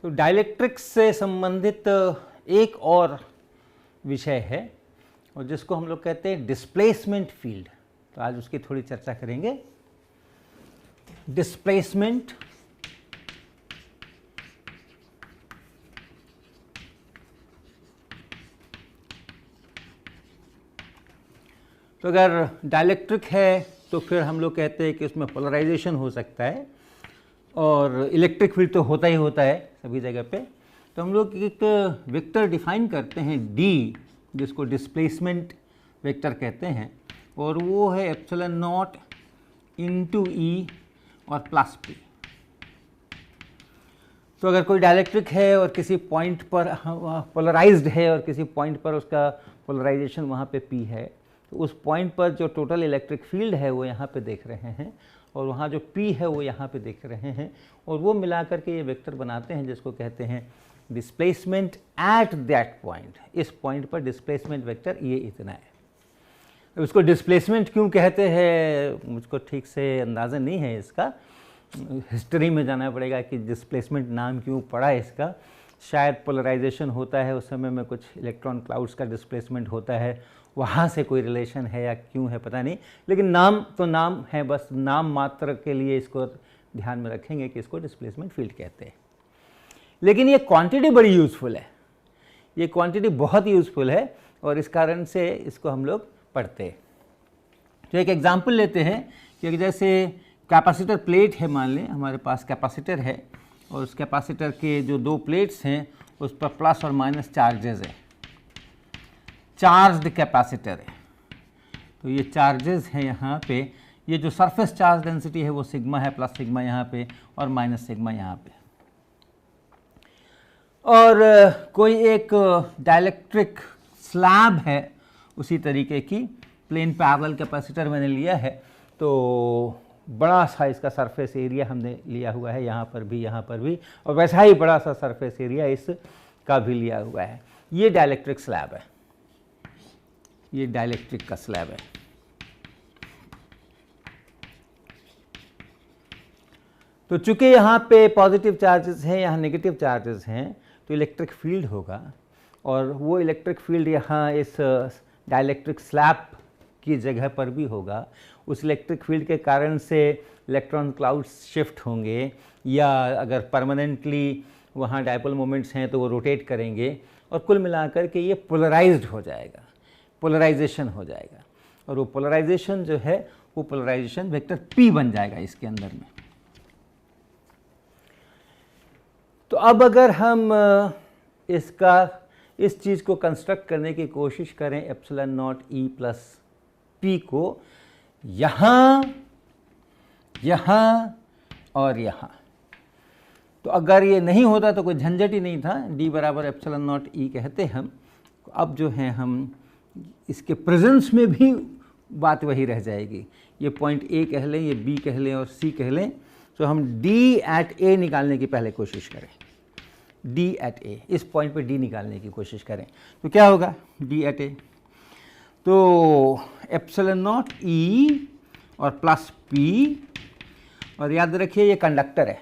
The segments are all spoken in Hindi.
तो डाइलेक्ट्रिक्स से संबंधित एक और विषय है और जिसको हम लोग कहते हैं डिस्प्लेसमेंट फील्ड। तो आज उसकी थोड़ी चर्चा करेंगे। डिस्प्लेसमेंट तो अगर डाइलेक्ट्रिक है तो फिर हम लोग कहते हैं कि उसमें पोलराइजेशन हो सकता है और इलेक्ट्रिक फील्ड तो होता ही होता है सभी जगह पे। तो हम लोग एक वेक्टर डिफाइन करते हैं डी, जिसको डिस्प्लेसमेंट वेक्टर कहते हैं, और वो है एप्सिलॉन नॉट इनटू ई और प्लस पी। तो अगर कोई डाइलेक्ट्रिक है और किसी पॉइंट पर पोलराइज्ड है और किसी पॉइंट पर उसका पोलराइजेशन वहाँ पे पी है, तो उस पॉइंट पर जो टोटल इलेक्ट्रिक फील्ड है वो यहाँ पे देख रहे हैं और वहाँ जो P है वो यहाँ पे देख रहे हैं, और वो मिला करके ये वेक्टर बनाते हैं जिसको कहते हैं डिस्प्लेसमेंट एट दैट पॉइंट। इस पॉइंट पर डिस्प्लेसमेंट वेक्टर ये इतना है। उसको डिस्प्लेसमेंट क्यों कहते हैं मुझको ठीक से अंदाज़ा नहीं है इसका, हिस्ट्री में जाना पड़ेगा कि डिस्प्लेसमेंट नाम क्यों पड़ा इसका। शायद पोलराइजेशन होता है उस समय में, कुछ इलेक्ट्रॉन क्लाउड्स का डिस्प्लेसमेंट होता है, वहाँ से कोई रिलेशन है या क्यों है पता नहीं, लेकिन नाम तो नाम है, बस नाम मात्र के लिए इसको ध्यान में रखेंगे कि इसको डिस्प्लेसमेंट फील्ड कहते हैं। लेकिन ये क्वांटिटी बड़ी यूज़फुल है, ये क्वांटिटी बहुत यूज़फुल है और इस कारण से इसको हम लोग पढ़ते हैं। तो एक एग्जांपल लेते हैं कि जैसे कैपेसिटर प्लेट है, मान लें हमारे पास कैपेसिटर है और उस कैपेसिटर के जो दो प्लेट्स हैं उस पर प्लस और माइनस चार्जेस है, चार्ज्ड कैपेसिटर है। तो ये चार्जेस हैं यहाँ पे, ये जो सरफेस चार्ज डेंसिटी है वो सिग्मा है, प्लस सिग्मा यहाँ पे और माइनस सिग्मा यहाँ पे। और कोई एक डाइलेक्ट्रिक स्लैब है उसी तरीके की, प्लेन पैरेलल कैपेसिटर मैंने लिया है, तो बड़ा सा इसका सरफेस एरिया हमने लिया हुआ है, यहाँ पर भी और वैसा ही बड़ा सा सरफेस एरिया इसका भी लिया हुआ है। ये डाइलेक्ट्रिक स्लैब है, ये डाइलेक्ट्रिक का स्लैब है। तो चूंकि यहाँ पे पॉजिटिव चार्जेस हैं, यहाँ नेगेटिव चार्जेस हैं, तो इलेक्ट्रिक फील्ड होगा और वो इलेक्ट्रिक फील्ड यहाँ इस डाइलेक्ट्रिक स्लैब की जगह पर भी होगा। उस इलेक्ट्रिक फील्ड के कारण से इलेक्ट्रॉन क्लाउड्स शिफ्ट होंगे, या अगर परमानेंटली वहाँ डायपोल मोमेंट्स हैं तो वो रोटेट करेंगे, और कुल मिलाकर के ये पोलराइज्ड हो जाएगा, पोलराइजेशन हो जाएगा, और वो पोलराइजेशन जो है वो पोलराइजेशन वेक्टर P बन जाएगा इसके अंदर में। तो अब अगर हम इस चीज़ को कंस्ट्रक्ट करने की कोशिश करें, epsilon not E plus P को यहाँ, यहाँ और यहाँ, तो अगर ये नहीं होता तो कोई झंझट ही नहीं था, D बराबर एप्सिलॉन नॉट E कहते हम। अब जो है हम इसके प्रेजेंस में भी बात वही रह जाएगी। ये पॉइंट A कह लें, ये B कह लें और C कह लें, तो हम D एट A निकालने की पहले कोशिश करें, D एट A, इस पॉइंट पे D निकालने की कोशिश करें, तो क्या होगा D एट A, तो एप्सिलॉन नॉट E और प्लस P, और याद रखिए ये कंडक्टर है,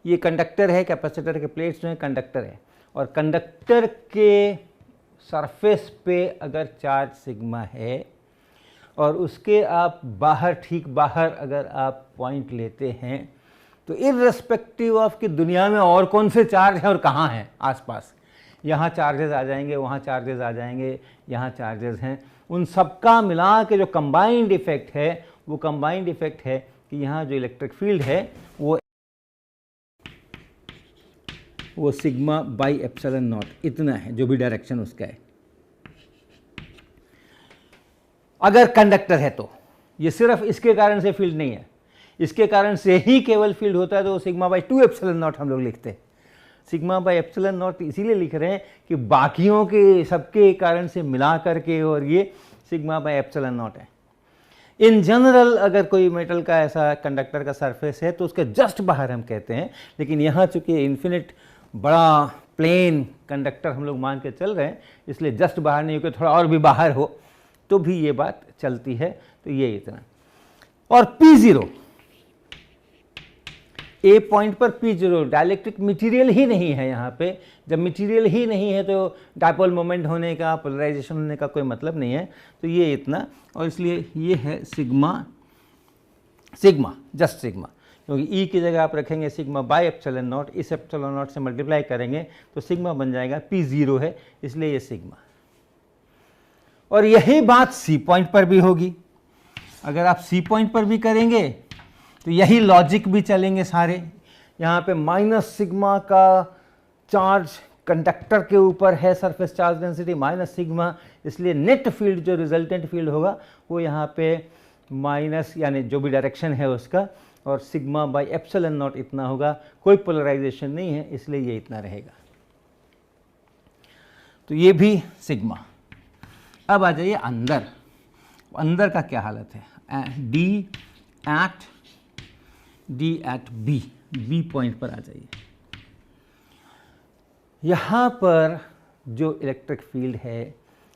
ये कंडक्टर है, कैपेसिटर के प्लेट्स जो है कंडक्टर है, और कंडक्टर के सरफेस पे अगर चार्ज सिग्मा है और उसके आप बाहर, ठीक बाहर अगर आप पॉइंट लेते हैं, तो इर्रेस्पेक्टिव ऑफ कि दुनिया में और कौन से चार्ज हैं और कहाँ हैं आसपास, यहाँ चार्जेस आ जाएंगे, वहाँ चार्जेस आ जाएंगे, यहाँ चार्जेस हैं, उन सबका मिला के जो कंबाइंड इफेक्ट है वो कंबाइंड इफेक्ट है कि यहाँ जो इलेक्ट्रिक फील्ड है वो सिग्मा बाई एप्सिलॉन नॉट इतना है, जो भी डायरेक्शन उसका है। अगर कंडक्टर है तो ये सिर्फ इसके कारण से फील्ड नहीं है, इसके कारण से ही केवल फील्ड होता है, तो वो सिग्मा बाई 2 एप्सिलॉन नॉट हम लोग लिखते हैं। सिग्मा बाई एप्सिलॉन नॉट इसीलिए लिख रहे हैं कि बाकियों के सबके कारण से मिला करके, और ये सिग्मा बाई एप्सिलॉन नॉट है। इन जनरल अगर कोई मेटल का ऐसा कंडक्टर का सरफेस है तो उसके जस्ट बाहर हम कहते हैं, लेकिन यहाँ चूंकि इन्फिनिट बड़ा प्लेन कंडक्टर हम लोग मान के चल रहे हैं, इसलिए जस्ट बाहर नहीं, होकर थोड़ा और भी बाहर हो तो भी ये बात चलती है। तो ये इतना, और P0 ए पॉइंट पर पी जीरो, डाइलेक्ट्रिक मटेरियल ही नहीं है यहाँ पे। जब मटेरियल ही नहीं है तो डायपोल मोमेंट होने का, पोलराइजेशन होने का कोई मतलब नहीं है। तो ये इतना, और इसलिए ये है सिग्मा, सिग्मा जस्ट सिग्मा, क्योंकि ई की जगह आप रखेंगे सिग्मा बाय एप्सिलॉन नॉट, इस एप्सिलॉन नॉट से मल्टीप्लाई करेंगे तो सिग्मा बन जाएगा, पी जीरो है इसलिए ये सिग्मा। और यही बात सी पॉइंट पर भी होगी। अगर आप सी पॉइंट पर भी करेंगे तो यही लॉजिक भी चलेंगे सारे। यहाँ पे माइनस सिग्मा का चार्ज कंडक्टर के ऊपर है, surface charge density minus sigma, इसलिए नेट फील्ड जो रिजल्टेंट फील्ड होगा वो यहाँ पे माइनस, यानी जो भी डायरेक्शन है उसका, और सिग्मा बाई एप्सिलॉन नॉट इतना होगा। कोई पोलराइजेशन नहीं है इसलिए ये इतना रहेगा। तो ये भी सिग्मा। अब आ जाइए अंदर, अंदर का क्या हालत है, डी एट बी पॉइंट पर आ जाइए। यहाँ पर जो इलेक्ट्रिक फील्ड है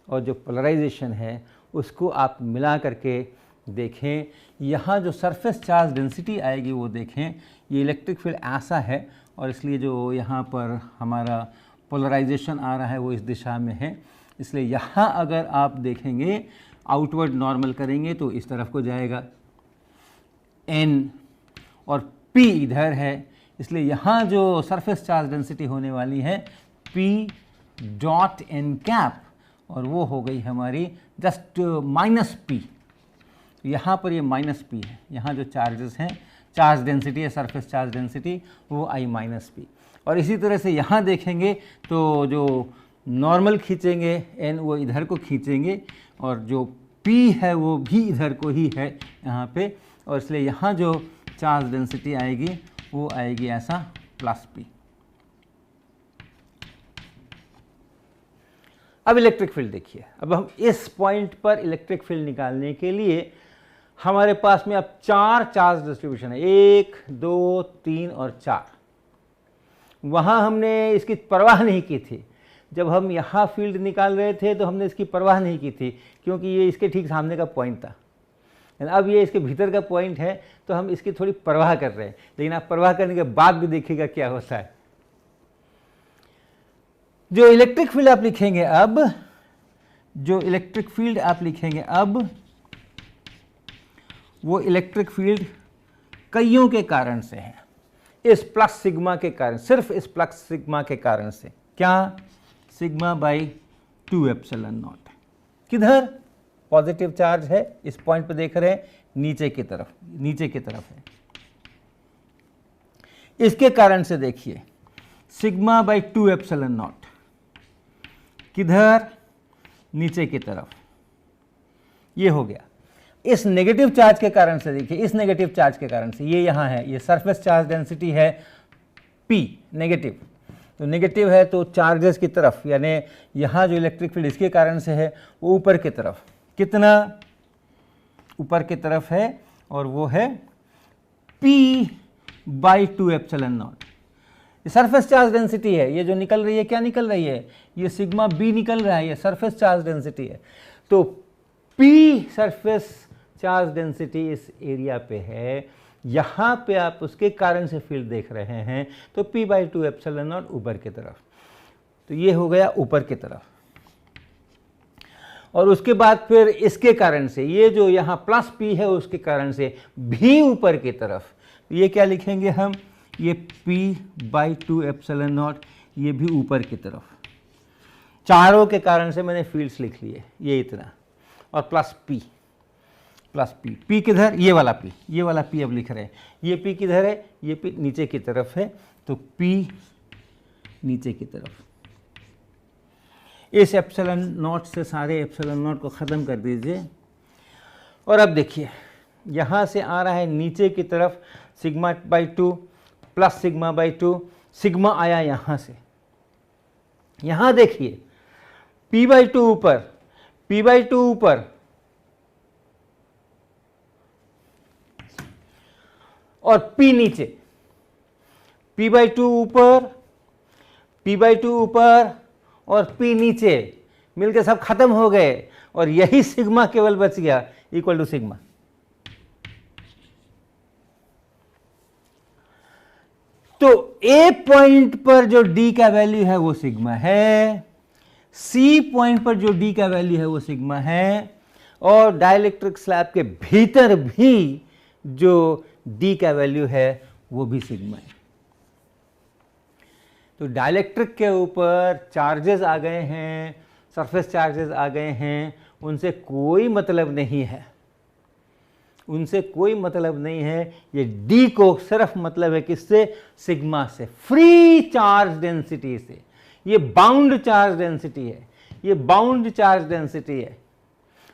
और जो पोलराइजेशन है उसको आप मिला करके देखें। यहाँ जो सरफेस चार्ज डेंसिटी आएगी वो देखें, ये इलेक्ट्रिक फील्ड ऐसा है और इसलिए जो यहाँ पर हमारा पोलराइजेशन आ रहा है वो इस दिशा में है। इसलिए यहाँ अगर आप देखेंगे आउटवर्ड नॉर्मल करेंगे तो इस तरफ को जाएगा n, और P इधर है, इसलिए यहाँ जो सरफेस चार्ज डेंसिटी होने वाली है P डॉट n कैप, और वो हो गई हमारी जस्ट माइनस P। यहाँ पर ये माइनस P है, यहाँ जो चार्जेस हैं, चार्ज डेंसिटी है, सरफेस चार्ज डेंसिटी, वो आई माइनस P। और इसी तरह से यहाँ देखेंगे तो जो नॉर्मल खींचेंगे n वो इधर को खींचेंगे, और जो P है वो भी इधर को ही है यहाँ पे, और इसलिए यहाँ जो चार्ज डेंसिटी आएगी वो आएगी ऐसा प्लस P। अब इलेक्ट्रिक फील्ड देखिए। अब हम इस पॉइंट पर इलेक्ट्रिक फील्ड निकालने के लिए हमारे पास में अब 4 चार्ज डिस्ट्रीब्यूशन है, 1, 2, 3 और 4। वहाँ हमने इसकी परवाह नहीं की थी। जब हम यहाँ फील्ड निकाल रहे थे तो हमने इसकी परवाह नहीं की थी, क्योंकि ये इसके ठीक सामने का पॉइंट था। अब ये इसके भीतर का पॉइंट है तो हम इसकी थोड़ी परवाह कर रहे हैं। लेकिन आप परवाह करने के बाद भी देखिएगा क्या होता है। जो इलेक्ट्रिक फील्ड आप लिखेंगे अब, जो इलेक्ट्रिक फील्ड आप लिखेंगे अब, वो इलेक्ट्रिक फील्ड कईयों के कारण से है। इस प्लस सिग्मा के कारण, सिर्फ इस प्लस सिग्मा के कारण से। क्या? Sigma by 2 epsilon not. किधर? पॉजिटिव चार्ज है, इस पॉइंट पे देख रहे हैं, नीचे की तरफ, नीचे की तरफ है। इसके कारण से देखिए सिग्मा बाई 2 एप्सिलॉन नॉट, किधर? नीचे की तरफ। ये हो गया। इस नेगेटिव चार्ज के कारण से देखिए, इस नेगेटिव चार्ज के कारण से, ये यहाँ है, ये सरफेस चार्ज डेंसिटी है P नेगेटिव, तो नेगेटिव है तो चार्जेस की तरफ, यानी यहाँ जो इलेक्ट्रिक फील्ड इसके कारण से है वो ऊपर की तरफ। कितना? ऊपर की तरफ है, और वो है P बाई 2 एप्सिलॉन नॉट। ये सरफेस चार्ज डेंसिटी है, ये जो निकल रही है, क्या निकल रही है? ये सिग्मा B निकल रहा है, ये सरफेस चार्ज डेंसिटी है। तो P सरफेस चार्ज डेंसिटी इस एरिया पे है, यहाँ पे आप उसके कारण से फील्ड देख रहे हैं, तो P बाई 2 एप्सिलॉन नॉट ऊपर की तरफ। तो ये हो गया ऊपर की तरफ। और उसके बाद फिर इसके कारण से, ये जो यहाँ प्लस P है उसके कारण से भी ऊपर की तरफ, ये क्या लिखेंगे हम? ये P बाई 2 एप्सिलॉन नॉट, ये भी ऊपर की तरफ। चारों के कारण से मैंने फील्ड्स लिख लिए, ये इतना, और plus P, plus P। P किधर? ये वाला P, ये वाला P अब लिख रहे हैं। ये P किधर है? ये P नीचे की तरफ है, तो P नीचे की तरफ। इस एप्सिलॉन नॉट से सारे एप्सिलॉन नॉट को ख़त्म कर दीजिए, और अब देखिए यहाँ से आ रहा है नीचे की तरफ sigma by 2 plus sigma by 2, sigma आया यहाँ से। यहाँ देखिए P बाई 2 ऊपर, P बाई 2 ऊपर, और P नीचे। P बाई 2 ऊपर, P बाई 2 ऊपर और P नीचे, मिलके सब खत्म हो गए, और यही सिग्मा केवल बच गया, इक्वल टू सिग्मा। तो ए पॉइंट पर जो डी का वैल्यू है वो सिग्मा है, सी पॉइंट पर जो डी का वैल्यू है वो सिग्मा है, और डाइलेक्ट्रिक स्लैब के भीतर भी जो डी का वैल्यू है वो भी सिग्मा है। तो डाइलेक्ट्रिक के ऊपर चार्जेस आ गए हैं, सरफेस चार्जेस आ गए हैं, उनसे कोई मतलब नहीं है, उनसे कोई मतलब नहीं है। ये डी को सिर्फ मतलब है किससे? सिग्मा से, फ्री चार्ज डेंसिटी से। ये बाउंड चार्ज डेंसिटी है, ये बाउंड चार्ज डेंसिटी है,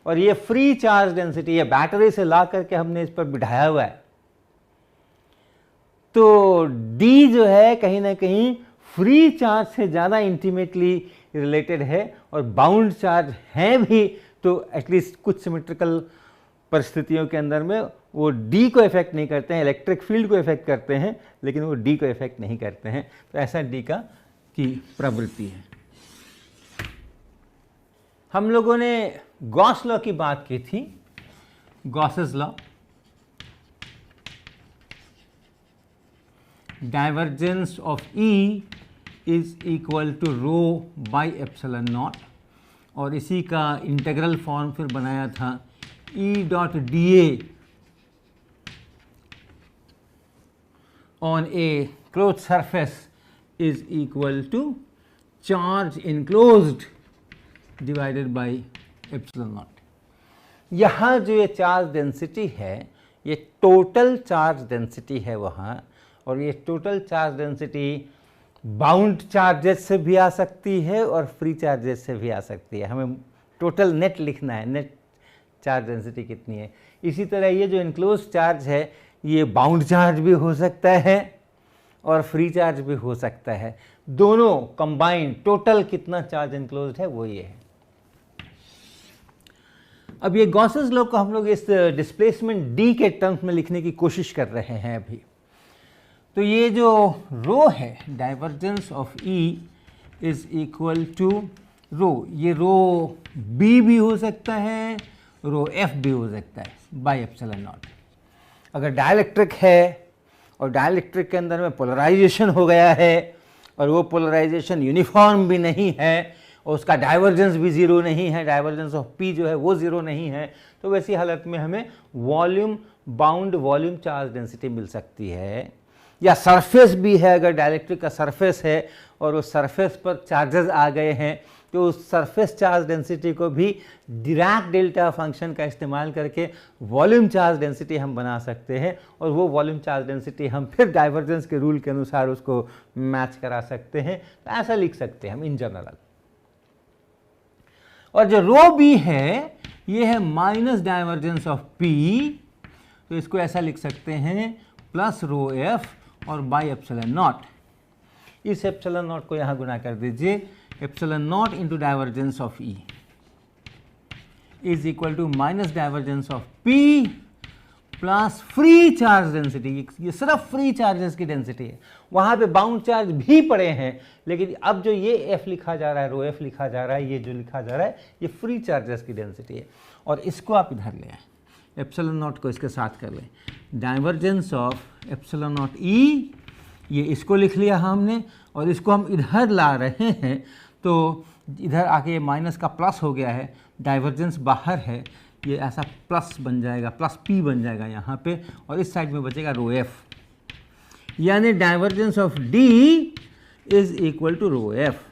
और ये फ्री चार्ज डेंसिटी है, बैटरी से ला करके हमने इस पर बिठाया हुआ है। तो डी जो है कहीं ना कहीं फ्री चार्ज से ज़्यादा इंटीमेटली रिलेटेड है, और बाउंड चार्ज है भी तो एटलीस्ट कुछ सिमेट्रिकल परिस्थितियों के अंदर में वो डी को इफेक्ट नहीं करते हैं, इलेक्ट्रिक फील्ड को इफेक्ट करते हैं, लेकिन वो डी को इफेक्ट नहीं करते हैं। तो ऐसा डी की प्रवृत्ति है। हम लोगों ने गॉस लॉ की बात की थी, Gauss's law, divergence of E is equal to rho by epsilon naught, और इसी का इंटीग्रल फॉर्म फिर बनाया था E dot D A on a close surface is equal to charge enclosed divided by epsilon naught. यहाँ जो ये चार्ज डेंसिटी है ये टोटल चार्ज डेंसिटी है वहाँ, और ये total charge density bound charges से भी आ सकती है और फ्री चार्जेस से भी आ सकती है। हमें टोटल नेट लिखना है, नेट चार्ज डेंसिटी कितनी है। इसी तरह ये जो इनक्लोज चार्ज है ये बाउंड चार्ज भी हो सकता है और फ्री चार्ज भी हो सकता है, दोनों कंबाइंड टोटल कितना चार्ज इनक्लोज्ड है वो ये है। अब ये गॉसेस लॉ को हम लोग इस डिस्प्लेसमेंट डी के टर्म्स में लिखने की कोशिश कर रहे हैं अभी। तो ये जो रो है, divergence of E is equal to rho, ये रो बी भी हो सकता है, रो एफ भी हो सकता है, बाई एप्सिलॉन नॉट। अगर डाइलेक्ट्रिक है और डाइलेक्ट्रिक के अंदर में पोलराइजेशन हो गया है और वो पोलराइजेशन यूनिफॉर्म भी नहीं है और उसका डाइवर्जेंस भी ज़ीरो नहीं है, डाइवर्जेंस ऑफ पी जो है वो ज़ीरो नहीं है, तो वैसी हालत में हमें volume bound volume charge density मिल सकती है। या सरफेस भी है, अगर डाइलेक्ट्रिक का सरफेस है और उस सरफेस पर चार्जेस आ गए हैं तो उस सरफेस चार्ज डेंसिटी को भी डिराक डेल्टा फंक्शन का इस्तेमाल करके वॉल्यूम चार्ज डेंसिटी हम बना सकते हैं, और वो वॉल्यूम चार्ज डेंसिटी हम फिर डाइवर्जेंस के रूल के अनुसार उसको मैच करा सकते हैं। तो ऐसा लिख सकते हैं हम इन जनरल। और जो रो बी है ये है माइनस डाइवर्जेंस ऑफ पी, तो इसको ऐसा लिख सकते हैं प्लस रो एफ और बाई एप्सिलॉन नॉट। इस एप्सिलॉन नॉट को यहाँ गुना कर दीजिए, epsilon naught into divergence of E is equal to minus divergence of P plus free charge density. ये सिर्फ फ्री चार्जेस की डेंसिटी है, वहाँ पे बाउंड चार्ज भी पड़े हैं, लेकिन अब जो ये एफ लिखा जा रहा है, रो एफ लिखा जा रहा है, ये जो लिखा जा रहा है ये फ्री चार्जेस की डेंसिटी है। और इसको आप इधर ले आए, एप्सिलॉन नॉट को इसके साथ कर लें, डाइवर्जेंस ऑफ एप्सिलॉन नॉट ई, ये इसको लिख लिया हमने, और इसको हम इधर ला रहे हैं तो इधर आके ये माइनस का प्लस हो गया है, डाइवर्जेंस बाहर है, ये ऐसा प्लस बन जाएगा, प्लस पी बन जाएगा यहाँ पे, और इस साइड में बचेगा रो एफ, यानी divergence of D is equal to rho F.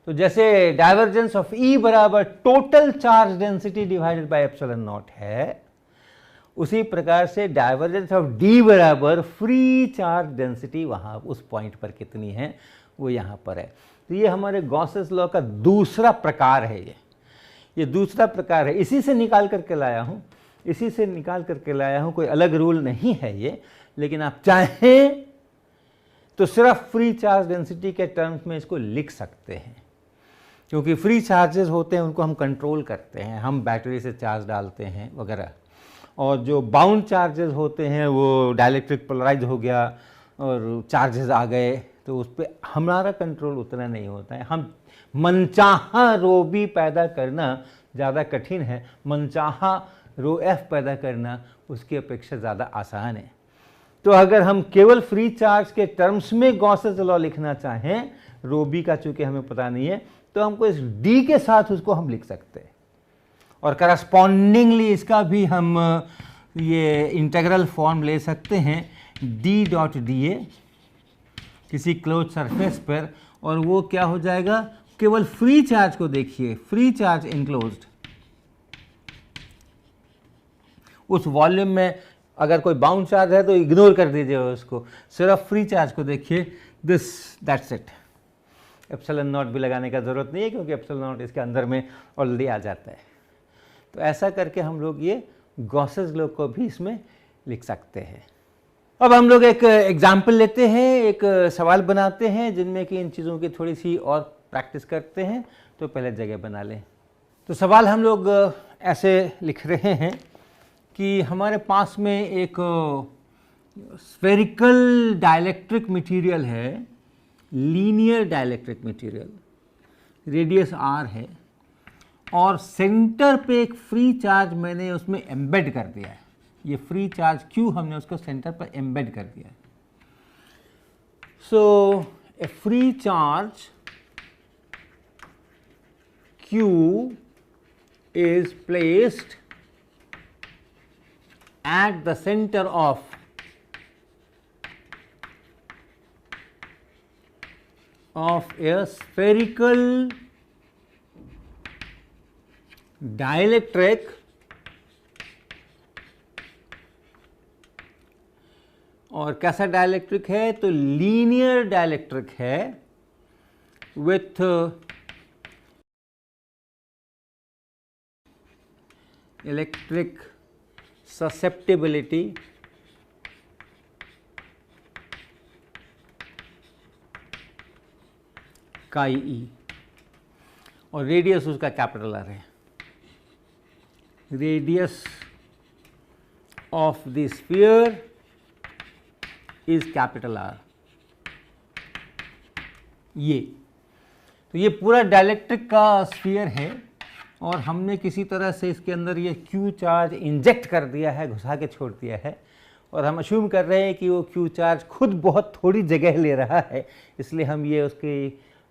तो जैसे डाइवर्जेंस ऑफ ई बराबर total charge density divided by epsilon naught है, उसी प्रकार से डाइवर्जेंस ऑफ डी बराबर फ्री चार्ज डेंसिटी वहाँ उस पॉइंट पर कितनी है वो यहाँ पर है। तो ये हमारे गॉसेस लॉ का दूसरा प्रकार है, ये दूसरा प्रकार है, इसी से निकाल करके लाया हूँ, इसी से निकाल करके लाया हूँ, कोई अलग रूल नहीं है ये। लेकिन आप चाहें तो सिर्फ फ्री चार्ज डेंसिटी के टर्म्स में इसको लिख सकते हैं, क्योंकि फ्री चार्जेस होते हैं उनको हम कंट्रोल करते हैं, हम बैटरी से चार्ज डालते हैं वगैरह, और जो बाउंड चार्जेस होते हैं वो डाइलेक्ट्रिक पोलराइज हो गया और चार्जेस आ गए तो उस पर हमारा कंट्रोल उतना नहीं होता है। हम मनचाहा रो बी पैदा करना ज़्यादा कठिन है, मनचाहा रो एफ पैदा करना उसकी अपेक्षा ज़्यादा आसान है। तो अगर हम केवल फ्री चार्ज के टर्म्स में गॉसेस लॉ लिखना चाहें, रो बी का चूंकि हमें पता नहीं है, तो हमको इस डी के साथ उसको हम लिख सकते हैं, और करस्पॉन्डिंगली इसका भी हम ये इंटीग्रल फॉर्म ले सकते हैं डी डॉट डी ए किसी क्लोज सरफेस पर, और वो क्या हो जाएगा, केवल फ्री चार्ज को देखिए, फ्री चार्ज इनक्लोज्ड, उस वॉल्यूम में अगर कोई बाउंड चार्ज है तो इग्नोर कर दीजिए उसको, सिर्फ फ्री चार्ज को देखिए, this that's it. Epsilon not भी लगाने का ज़रूरत नहीं है क्योंकि एप्सिलॉन नॉट इसके अंदर में ऑलरेडी आ जाता है। तो ऐसा करके हम लोग ये गॉसेस लॉ को भी इसमें लिख सकते हैं। अब हम लोग एक एग्जाम्पल लेते हैं, एक सवाल बनाते हैं जिनमें कि इन चीज़ों की थोड़ी सी और प्रैक्टिस करते हैं। तो पहले जगह बना लें। तो सवाल हम लोग ऐसे लिख रहे हैं कि हमारे पास में एक स्फेरिकल डाइलेक्ट्रिक मटेरियल है, linear dielectric material, radius r है, और सेंटर पे एक फ्री चार्ज मैंने उसमें एम्बेड कर दिया है। ये फ्री चार्ज q हमने उसको सेंटर पर एम्बेड कर दिया है। So a free charge q is placed at the center of a spherical dielectric और कैसा डाइलेक्ट्रिक है, तो लीनियर डाइलेक्ट्रिक है विथ इलेक्ट्रिक ससेप्टिबिलिटी काई ई, और रेडियस उसका कैपिटल आर है। Radius of the sphere is capital R. तो ये पूरा डाइलेक्ट्रिक का स्फीयर है, और हमने किसी तरह से इसके अंदर ये क्यू चार्ज इंजेक्ट कर दिया है, घुसा के छोड़ दिया है, और हम अश्यूम कर रहे हैं कि वो क्यू चार्ज खुद बहुत थोड़ी जगह ले रहा है, इसलिए हम ये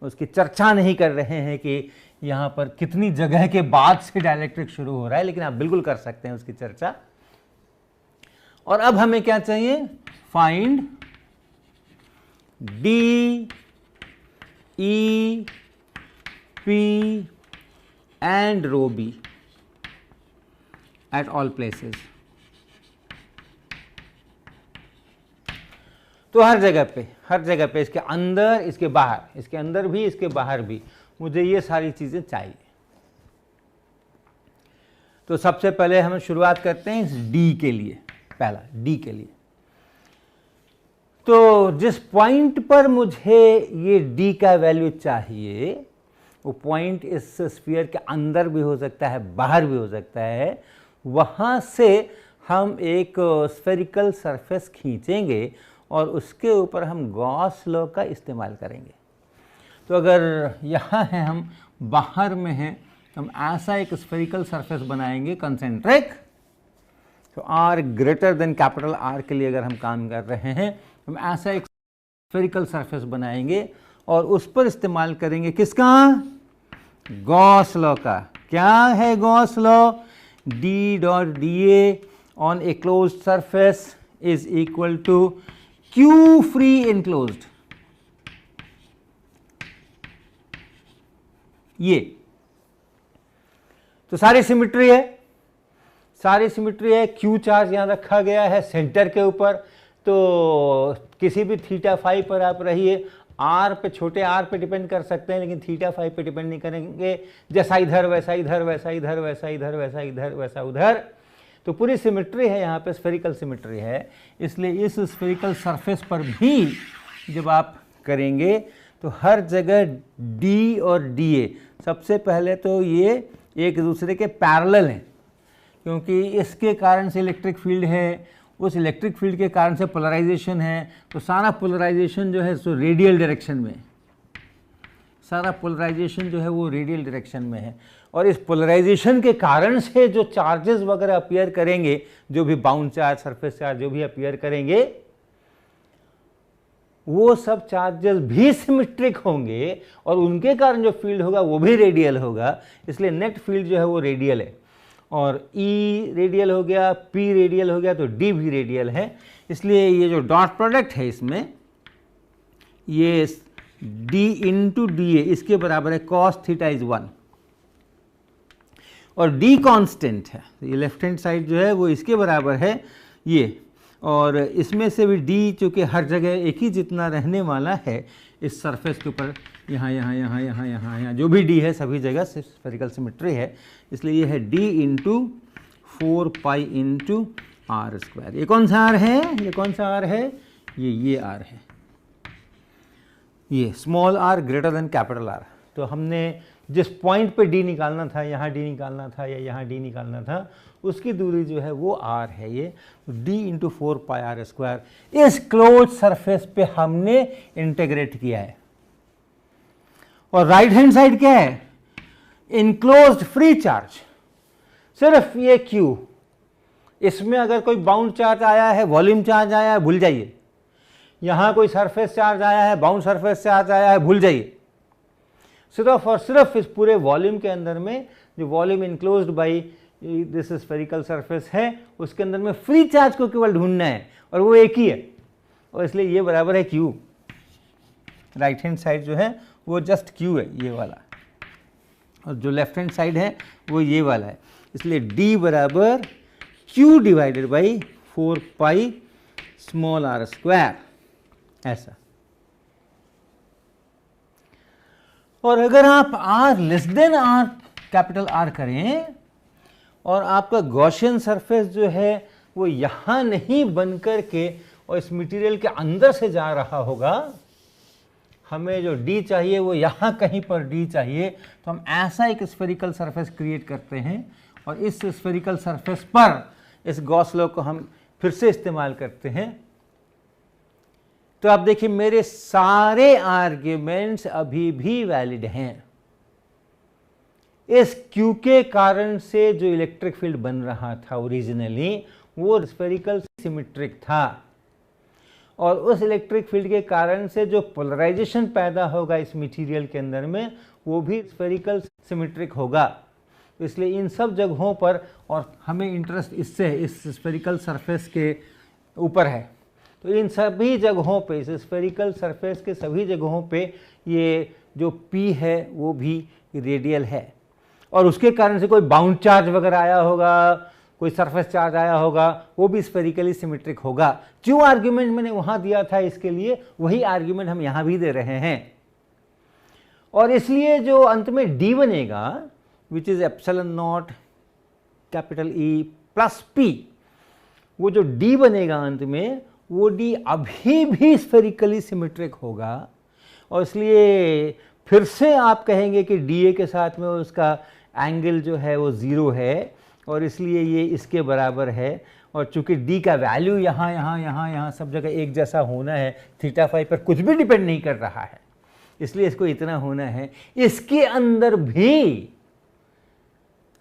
उसकी चर्चा नहीं कर रहे हैं कि यहाँ पर कितनी जगह के बाद से डाइलेक्ट्रिक शुरू हो रहा है, लेकिन आप बिल्कुल कर सकते हैं उसकी चर्चा। और अब हमें क्या चाहिए, find D E P and rho b at all places। तो हर जगह पे इसके अंदर, इसके बाहर, इसके अंदर भी, इसके बाहर भी मुझे ये सारी चीज़ें चाहिए। तो सबसे पहले हम शुरुआत करते हैं इस d के लिए, पहला d के लिए। तो जिस पॉइंट पर मुझे ये d का वैल्यू चाहिए, वो पॉइंट इस स्फीयर के अंदर भी हो सकता है, बाहर भी हो सकता है, वहाँ से हम एक स्फेरिकल सरफेस खींचेंगे और उसके ऊपर हम गॉस लॉ का इस्तेमाल करेंगे। तो अगर यहाँ है, हम बाहर में हैं, हम ऐसा एक स्फेरिकल सरफेस बनाएंगे कंसेंट्रिक। तो r greater than capital R के लिए अगर हम काम कर रहे हैं, हम ऐसा एक स्फेरिकल सरफेस बनाएंगे और उस पर इस्तेमाल करेंगे किसका, गॉस लॉ का। क्या है Gauss law, d dot D A on a close surface is equal to q free enclosed. ये तो सारी सिमिट्री है, q चार्ज यहां रखा गया है सेंटर के ऊपर। तो किसी भी थीटा फाई पर आप रहिए, आर पे, छोटे आर पे डिपेंड कर सकते हैं, लेकिन थीटा फाई पे डिपेंड नहीं करेंगे। जैसा इधर वैसा इधर, वैसा इधर, वैसा इधर, वैसा इधर, वैसा उधर। तो पूरी सिमेट्री है यहाँ पे, स्फेरिकल सिमेट्री है। इसलिए इस स्फेरिकल सरफेस पर भी जब आप करेंगे तो हर जगह डी और डी ए, सबसे पहले तो ये एक दूसरे के पैरेलल हैं, क्योंकि इसके कारण से इलेक्ट्रिक फील्ड है, उस इलेक्ट्रिक फील्ड के कारण से पोलराइजेशन है। तो सारा पोलराइजेशन जो है सो रेडियल डायरेक्शन में, सारा पोलराइजेशन जो है वो रेडियल डायरेक्शन में है। और इस पोलराइजेशन के कारण से जो चार्जेस वगैरह अपीयर करेंगे, जो भी बाउंड चार्ज, सरफेस चार्ज जो भी अपीयर करेंगे, वो सब चार्जेस भी सिमेट्रिक होंगे और उनके कारण जो फील्ड होगा वो भी रेडियल होगा, इसलिए नेट फील्ड जो है वो रेडियल है। और E रेडियल हो गया, P रेडियल हो गया, तो D भी रेडियल है। इसलिए ये जो डॉट प्रोडक्ट है इसमें, ये D इंटू डी ए इसके बराबर है cos थीटा इज 1, और D कांस्टेंट है, तो ये लेफ्ट हैंड साइड जो है वो इसके बराबर है ये, और इसमें से भी D चूँकि हर जगह एक ही जितना रहने वाला है इस सरफेस के ऊपर, यहाँ यहाँ यहाँ यहाँ यहाँ यहाँ जो भी D है सभी जगह स्फेरिकल सिमेट्री है, इसलिए ये है D into 4 into R square. ये कौन सा R है? ये कौन सा R है? ये R है, ये small r greater than capital R। तो हमने जिस पॉइंट पे D निकालना था, यहाँ D निकालना था या यहाँ D निकालना था, उसकी दूरी जो है वो R है, ये D इंटू 4 स्क्वायर इस क्लोज सरफेस पे हमने इंटीग्रेट किया है। और राइट हैंड साइड क्या है? इनक्लोज्ड फ्री चार्ज, सिर्फ ये Q। इसमें अगर कोई बाउंड चार्ज आया है, वॉल्यूम चार्ज आया है, भूल जाइए। यहाँ कोई सरफेस चार्ज आया है, बाउंड सरफेस चार्ज आया है, भूल जाइए। सिर्फ और सिर्फ इस पूरे वॉल्यूम के अंदर में जो volume enclosed by this spherical surface है, उसके अंदर में फ्री चार्ज को केवल ढूंढना है, और वो एक ही है, और इसलिए ये बराबर है Q। राइट हैंड साइड जो है वो जस्ट Q है, ये वाला, और जो लेफ्ट हैंड साइड है वो ये वाला है, इसलिए D बराबर Q divided by 4 small r square, ऐसा। और अगर आप r less than r capital R करें और आपका गॉसियन सरफेस जो है वो यहाँ नहीं बन कर के और इस मटेरियल के अंदर से जा रहा होगा, हमें जो D चाहिए वो यहाँ कहीं पर D चाहिए, तो हम ऐसा एक स्फेरिकल सरफेस क्रिएट करते हैं और इस स्फेरिकल सरफेस पर इस गॉस लॉ को हम फिर से इस्तेमाल करते हैं। तो आप देखिए मेरे सारे आर्ग्यूमेंट्स अभी भी वैलिड हैं। इस Q के कारण से जो इलेक्ट्रिक फील्ड बन रहा था ओरिजिनली वो स्फेरिकल सिमेट्रिक था, और उस इलेक्ट्रिक फील्ड के कारण से जो पोलराइजेशन पैदा होगा इस मटेरियल के अंदर में वो भी स्फेरिकल सिमेट्रिक होगा। इसलिए इन सब जगहों पर, और हमें इंटरेस्ट इससे इस स्फेरिकल सरफेस के ऊपर है, तो इन सभी जगहों पे, इस स्फेरिकल सरफेस के सभी जगहों पे ये जो P है वो भी रेडियल है, और उसके कारण से कोई बाउंड चार्ज वगैरह आया होगा, कोई सरफेस चार्ज आया होगा, वो भी स्फेरिकली सिमेट्रिक होगा। जो आर्ग्यूमेंट मैंने वहाँ दिया था इसके लिए, वही आर्ग्यूमेंट हम यहाँ भी दे रहे हैं। और इसलिए जो अंत में D बनेगा, which is epsilon not capital E plus P, वो जो D बनेगा अंत में, वो D अभी भी स्फेरिकली सिमेट्रिक होगा, और इसलिए फिर से आप कहेंगे कि DA के साथ में उसका एंगल जो है वो 0 है, और इसलिए ये इसके बराबर है। और चूंकि D का वैल्यू यहाँ यहाँ यहाँ यहाँ सब जगह एक जैसा होना है, थीटा फाई पर कुछ भी डिपेंड नहीं कर रहा है, इसलिए इसको इतना होना है। इसके अंदर भी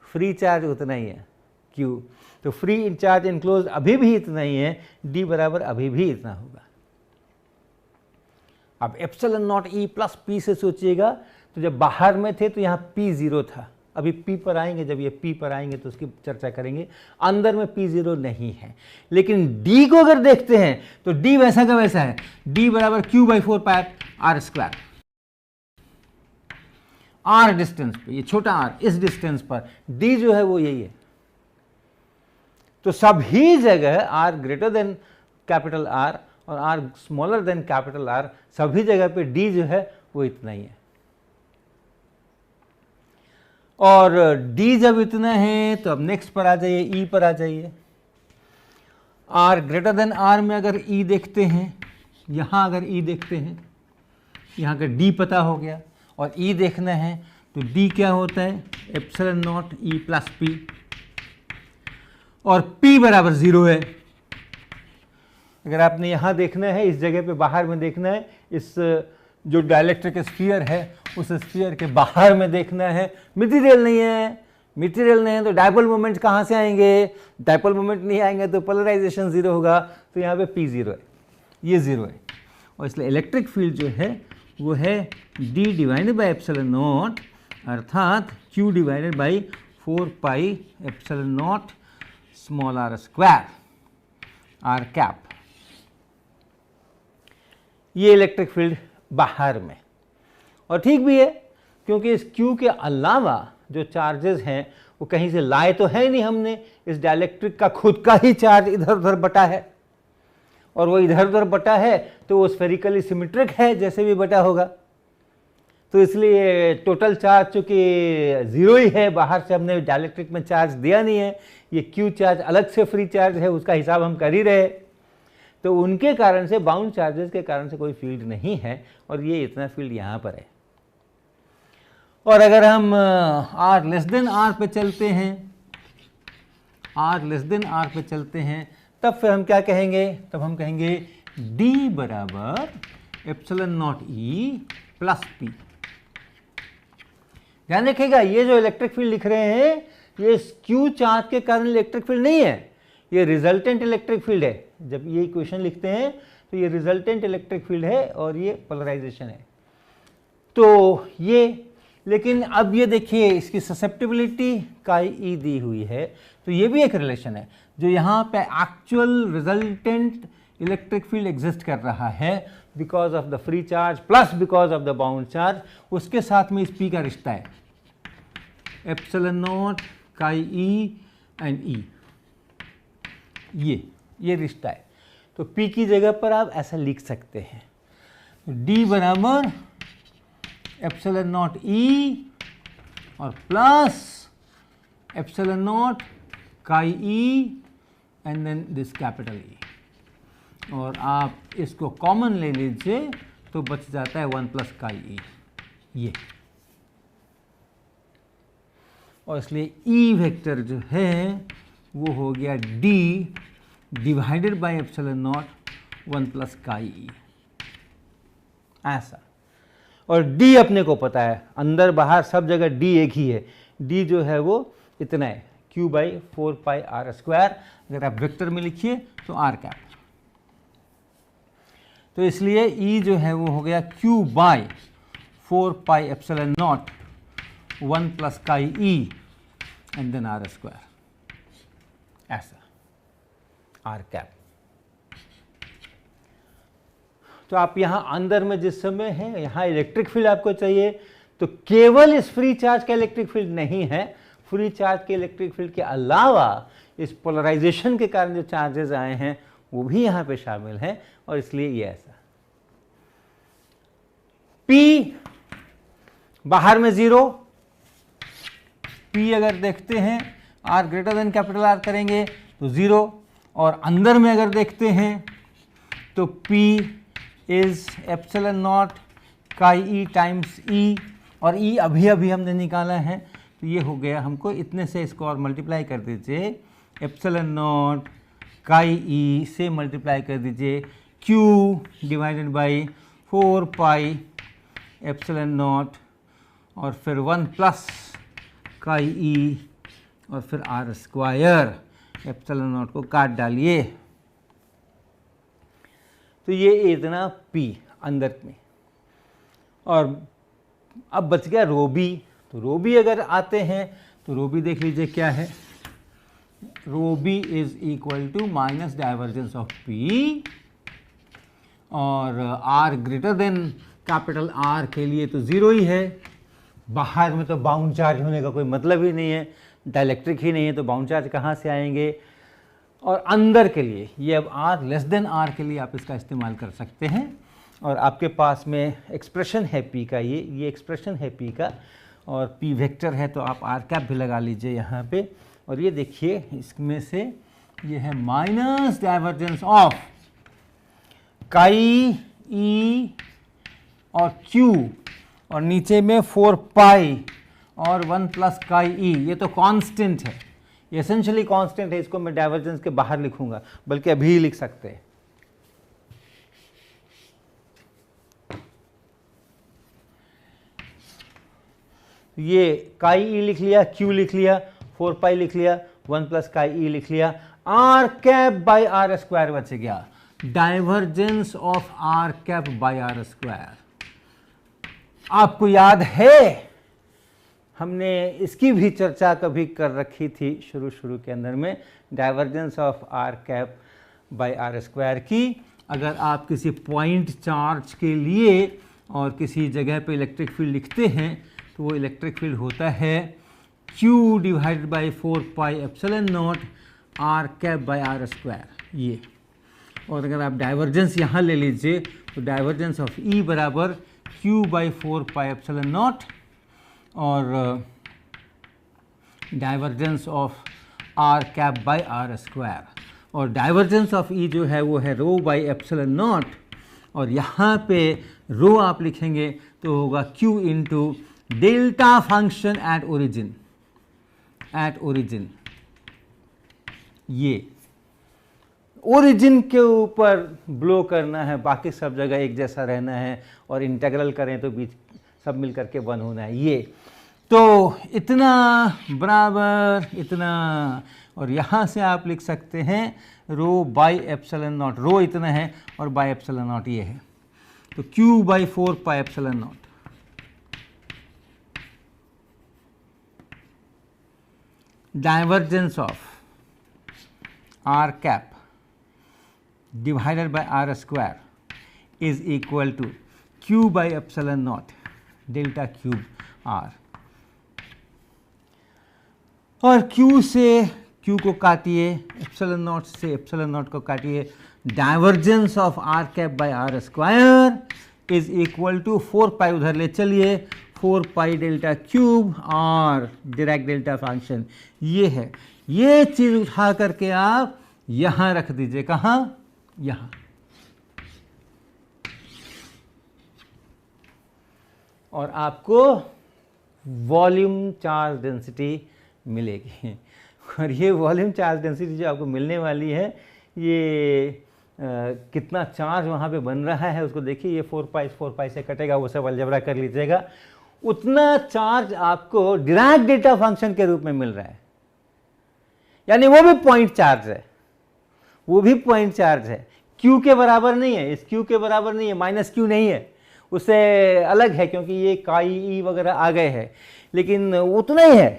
फ्री चार्ज उतना ही है Q, तो फ्री चार्ज इनक्लोज अभी भी इतना ही है, D बराबर अभी भी इतना होगा। अब epsilon not E plus P से सोचिएगा, तो जब बाहर में थे तो यहाँ P 0 था, अभी P पर आएंगे, जब ये P पर आएंगे तो उसकी चर्चा करेंगे। अंदर में P 0 नहीं है, लेकिन D को अगर देखते हैं तो D वैसा का वैसा है, D बराबर Q by 4 pi R square. R distance पे, ये छोटा r इस डिस्टेंस पर D जो है वो यही है, तो सभी जगह R greater than capital R और R smaller than capital R, सभी जगह पे D जो है वो इतना ही है। और D जब इतना है तो अब नेक्स्ट पर आ जाइए, E पर आ जाइए। R ग्रेटर देन R में अगर E देखते हैं, यहाँ अगर E देखते हैं, यहाँ का D पता हो गया, और E देखना है तो D क्या होता है, epsilon not E plus P, और P बराबर 0 है। अगर आपने यहाँ देखना है, इस जगह पे बाहर में देखना है, इस जो डाइलेक्ट्रिक स्फीयर है उस स्फीयर के बाहर में देखना है, मटेरियल नहीं है, मटेरियल नहीं है तो डायपोल मोमेंट कहाँ से आएंगे, डायपोल मोमेंट नहीं आएंगे तो पोलराइजेशन 0 होगा, तो यहाँ पे P 0 है, ये 0 है। और इसलिए इलेक्ट्रिक फील्ड जो है वो है d divided by epsilon not अर्थात q divided by 4 pi epsilon not small r square r cap. ये इलेक्ट्रिक फील्ड बाहर में, और ठीक भी है क्योंकि इस q के अलावा जो चार्जेस हैं वो कहीं से लाए तो है नहीं हमने, इस डाइलेक्ट्रिक का खुद का ही चार्ज इधर उधर बटा है, और वो इधर उधर बटा है तो वो स्फेरिकली सिमेट्रिक है जैसे भी बटा होगा, तो इसलिए टोटल चार्ज चूंकि जीरो ही है, बाहर से हमने डाइलेक्ट्रिक में चार्ज दिया नहीं है, ये क्यू चार्ज अलग से फ्री चार्ज है, उसका हिसाब हम कर ही रहे, तो उनके कारण से बाउंड चार्जेस के कारण से कोई फील्ड नहीं है, और ये इतना फील्ड यहाँ पर है। और अगर हम r लेस देन r पे चलते हैं, r लेस देन r पे चलते हैं, तब फिर हम क्या कहेंगे, तब हम कहेंगे d बराबर epsilon not e plus p। ध्यान रखिएगा ये जो इलेक्ट्रिक फील्ड लिख रहे हैं ये q चार्ज के कारण इलेक्ट्रिक फील्ड नहीं है, ये रिजल्टेंट इलेक्ट्रिक फील्ड है। जब ये इक्वेशन लिखते हैं तो ये रिजल्टेंट इलेक्ट्रिक फील्ड है और ये पोलराइजेशन है। तो ये, लेकिन अब ये देखिए इसकी ससेप्टिबिलिटी काई ई दी हुई है, तो ये भी एक रिलेशन है, जो यहाँ पे actual resultant electric field exist कर रहा है because of the free charge plus because of the bound charge, उसके साथ में इस पी का रिश्ता है, epsilon naught chi E and ई, ये रिश्ता है। तो पी की जगह पर आप ऐसा लिख सकते हैं, डी बराबर एप्सिलॉन नॉट ई और plus epsilon naught chi E and then this capital E, और आप इसको कॉमन ले लीजिए तो बच जाता है 1 प्लस काई ई, ये। और इसलिए ई वेक्टर जो है वो हो गया D divided by epsilon naught 1 plus chi E, ऐसा। और d अपने को पता है, अंदर बाहर सब जगह d एक ही है, d जो है वो इतना है q by 4 pi r square, अगर आप वेक्टर में लिखिए तो r कैप। तो इसलिए e जो है वो हो गया q by 4 pi epsilon naught 1 plus chi e and then r square, ऐसा r कैप। तो आप यहाँ अंदर में जिस समय हैं, यहाँ इलेक्ट्रिक फील्ड आपको चाहिए, तो केवल इस फ्री चार्ज का इलेक्ट्रिक फील्ड नहीं है, फ्री चार्ज के इलेक्ट्रिक फील्ड के अलावा इस पोलराइजेशन के कारण जो चार्जेस आए हैं वो भी यहाँ पे शामिल हैं, और इसलिए ये ऐसा। P बाहर में 0, P अगर देखते हैं R greater than capital R करेंगे तो 0, और अंदर में अगर देखते हैं तो P is epsilon naught chi E times ई, और ई अभी अभी हमने निकाला है, तो ये हो गया हमको इतने से, इसको और मल्टीप्लाई कर दीजिए, एप्सिलॉन नॉट काई ई से मल्टीप्लाई कर दीजिए q divided by 4 pi epsilon naught और फिर 1 प्लस काई ई और फिर r स्क्वायर, एप्सिलॉन नॉट को काट डालिए, तो ये इतना p अंदर में। और अब बच गया रो बी, तो रो बी अगर आते हैं तो रो बी देख लीजिए क्या है, rho B is equal to minus divergence of p, और r greater than capital R के लिए तो 0 ही है, बाहर में तो बाउंड चार्ज होने का कोई मतलब ही नहीं है, डाइलेक्ट्रिक ही नहीं है, तो बाउंड चार्ज कहाँ से आएंगे। और अंदर के लिए ये अब r लेस देन r के लिए आप इसका इस्तेमाल कर सकते हैं, और आपके पास में एक्सप्रेशन है p का, ये एक्सप्रेशन है p का, और p वेक्टर है तो आप r कैप भी लगा लीजिए यहाँ पे, और ये देखिए इसमें से ये है माइनस डाइवर्जेंस ऑफ काई e और q, और नीचे में 4 पाई और 1 प्लस काई e, ये तो कांस्टेंट है, ये एसेंशियली कांस्टेंट है, इसको मैं डाइवर्जेंस के बाहर लिखूंगा, बल्कि अभी ही लिख सकते हैं। ये काई ई लिख लिया, q लिख लिया, 4 पाई लिख लिया, 1 प्लस काई ई लिख लिया, r cap by r square बच गया। Divergence of R cap by R square. आपको याद है हमने इसकी भी चर्चा कभी कर रखी थी शुरू के अंदर में, divergence of R cap by R square की। अगर आप किसी पॉइंट चार्ज के लिए और किसी जगह पे इलेक्ट्रिक फील्ड लिखते हैं तो वो इलेक्ट्रिक फील्ड होता है Q divided by 4 pi epsilon naught R cap by R square ये। और अगर आप डाइवर्जेंस यहाँ ले लीजिए तो डाइवर्जेंस ऑफ E बराबर Q by 4 pi epsilon naught और divergence of R cap by R square. और डाइवर्जेंस ऑफ E जो है वो है रो बाई एप्सिलॉन नॉट, और यहाँ पे रो आप लिखेंगे तो होगा Q into delta function at origin. ये ओरिजिन के ऊपर ब्लो करना है, बाकी सब जगह एक जैसा रहना है, और इंटीग्रल करें तो बीच सब मिल करके 1 होना है ये। तो इतना बराबर इतना, और यहाँ से आप लिख सकते हैं रो बाई एप्सिलॉन नॉट, रो इतना है और बाई एप्सिलॉन नॉट ये है, तो Q by 4 pi epsilon naught. Divergence of R cap divided by R square is equal to Q by epsilon naught delta cube R। और Q से Q को काटिए, एप्सिलॉन नॉट से एप्सिलॉन नॉट को काटिए, divergence of R cap by R square is equal to 4 pi उधर ले चलिए, 4 पाई डेल्टा क्यूब और डायरेक्ट डेल्टा फंक्शन ये है। ये चीज उठा करके आप यहां रख दीजिए, कहां? यहां। और आपको वॉल्यूम चार्ज डेंसिटी मिलेगी। और ये वॉल्यूम चार्ज डेंसिटी जो आपको मिलने वाली है, ये कितना चार्ज वहाँ पे बन रहा है उसको देखिए। ये 4 पाई से कटेगा, वो सब अलजेब्रा कर लीजिएगा। उतना चार्ज आपको डायरेक्ट डेल्टा फंक्शन के रूप में मिल रहा है, यानी वो भी पॉइंट चार्ज है, वो भी पॉइंट चार्ज है। Q के बराबर नहीं है, इस Q के बराबर नहीं है, माइनस Q नहीं है, उससे अलग है क्योंकि ये काई ई वगैरह आ गए हैं, लेकिन उतना ही है।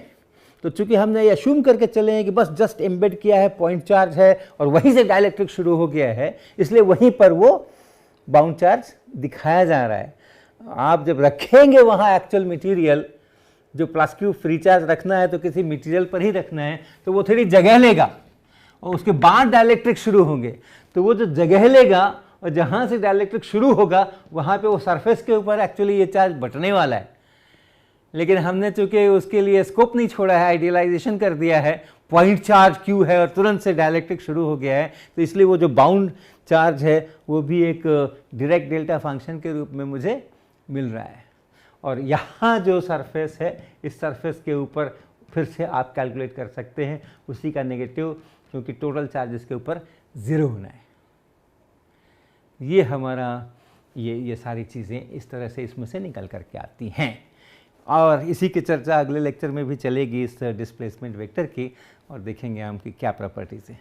तो चूंकि हमने ये अश्यूम करके चले हैं कि बस जस्ट एम्बेड किया है, पॉइंट चार्ज है और वहीं से डाइलेक्ट्रिक शुरू हो गया है, इसलिए वहीं पर वो बाउंड चार्ज दिखाया जा रहा है। आप जब रखेंगे वहाँ एक्चुअल मटेरियल, जो प्लस क्यू फ्री चार्ज रखना है तो किसी मटेरियल पर ही रखना है, तो वो थोड़ी जगह लेगा और उसके बाद डाइलेक्ट्रिक शुरू होंगे। तो वो जो जगह लेगा और जहाँ से डाइलेक्ट्रिक शुरू होगा वहाँ पे वो सरफेस के ऊपर एक्चुअली ये चार्ज बटने वाला है। लेकिन हमने चूंकि उसके लिए स्कोप नहीं छोड़ा है, आइडियलाइजेशन कर दिया है, पॉइंट चार्ज Q है और तुरंत से डाइलेक्ट्रिक शुरू हो गया है, तो इसलिए वो जो बाउंड चार्ज है वो भी एक डायरेक्ट डेल्टा फंक्शन के रूप में मुझे मिल रहा है। और यहाँ जो सरफेस है, इस सरफेस के ऊपर फिर से आप कैलकुलेट कर सकते हैं उसी का नेगेटिव, क्योंकि टोटल चार्ज इसके ऊपर 0 होना है। ये हमारा ये सारी चीज़ें इस तरह से इसमें से निकल करके आती हैं। और इसी की चर्चा अगले लेक्चर में भी चलेगी इस डिस्प्लेसमेंट वेक्टर की, और देखेंगे हम कि क्या प्रॉपर्टीज़ हैं।